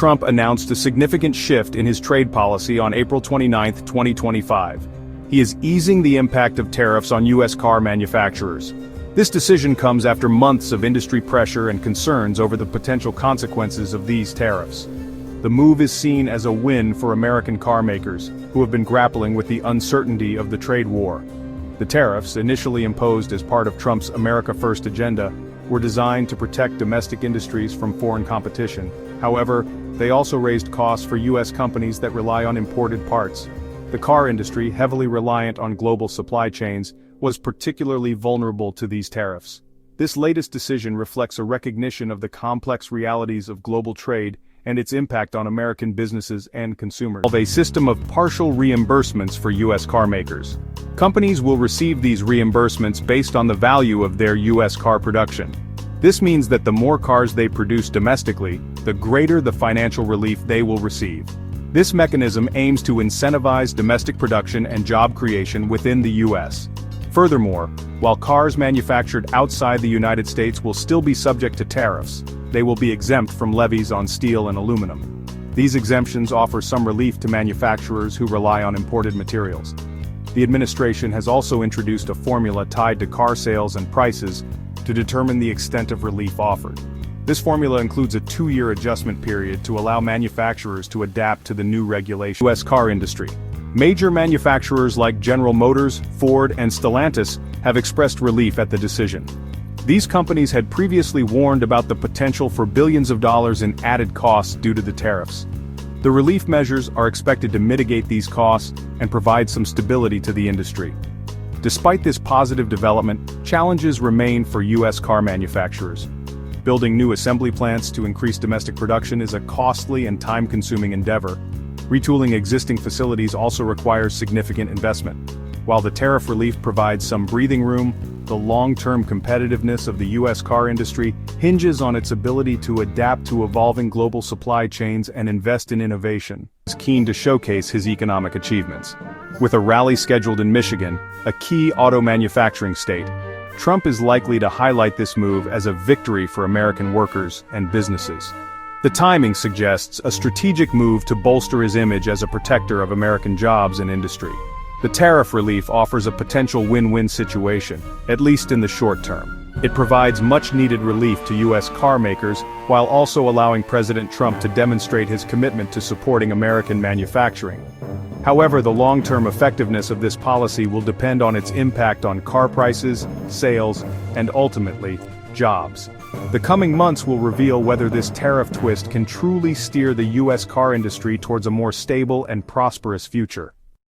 Trump announced a significant shift in his trade policy on April 29, 2025. He is easing the impact of tariffs on U.S. car manufacturers. This decision comes after months of industry pressure and concerns over the potential consequences of these tariffs. The move is seen as a win for American car makers, who have been grappling with the uncertainty of the trade war. The tariffs, initially imposed as part of Trump's America First agenda, were designed to protect domestic industries from foreign competition. However, they also raised costs for U.S. companies that rely on imported parts. The car industry, heavily reliant on global supply chains, was particularly vulnerable to these tariffs. This latest decision reflects a recognition of the complex realities of global trade and its impact on American businesses and consumers. Of a system of partial reimbursements for U.S. car makers. Companies will receive these reimbursements based on the value of their U.S. car production. This means that the more cars they produce domestically, the greater the financial relief they will receive. This mechanism aims to incentivize domestic production and job creation within the U.S. Furthermore, while cars manufactured outside the United States will still be subject to tariffs, they will be exempt from levies on steel and aluminum. These exemptions offer some relief to manufacturers who rely on imported materials. The administration has also introduced a formula tied to car sales and prices to determine the extent of relief offered. This formula includes a 2-year adjustment period to allow manufacturers to adapt to the new regulations. U.S. car industry. Major manufacturers like General Motors, Ford, and Stellantis have expressed relief at the decision. These companies had previously warned about the potential for billions of dollars in added costs due to the tariffs. The relief measures are expected to mitigate these costs and provide some stability to the industry. Despite this positive development, challenges remain for U.S. car manufacturers. Building new assembly plants to increase domestic production is a costly and time-consuming endeavor. Retooling existing facilities also requires significant investment. While the tariff relief provides some breathing room, the long-term competitiveness of the U.S. car industry hinges on its ability to adapt to evolving global supply chains and invest in innovation. He is keen to showcase his economic achievements. With a rally scheduled in Michigan, a key auto manufacturing state, Trump is likely to highlight this move as a victory for American workers and businesses. The timing suggests a strategic move to bolster his image as a protector of American jobs and industry. The tariff relief offers a potential win-win situation, at least in the short term. It provides much-needed relief to U.S. car makers, while also allowing President Trump to demonstrate his commitment to supporting American manufacturing. However, the long-term effectiveness of this policy will depend on its impact on car prices, sales, and ultimately, jobs. The coming months will reveal whether this tariff twist can truly steer the U.S. car industry towards a more stable and prosperous future.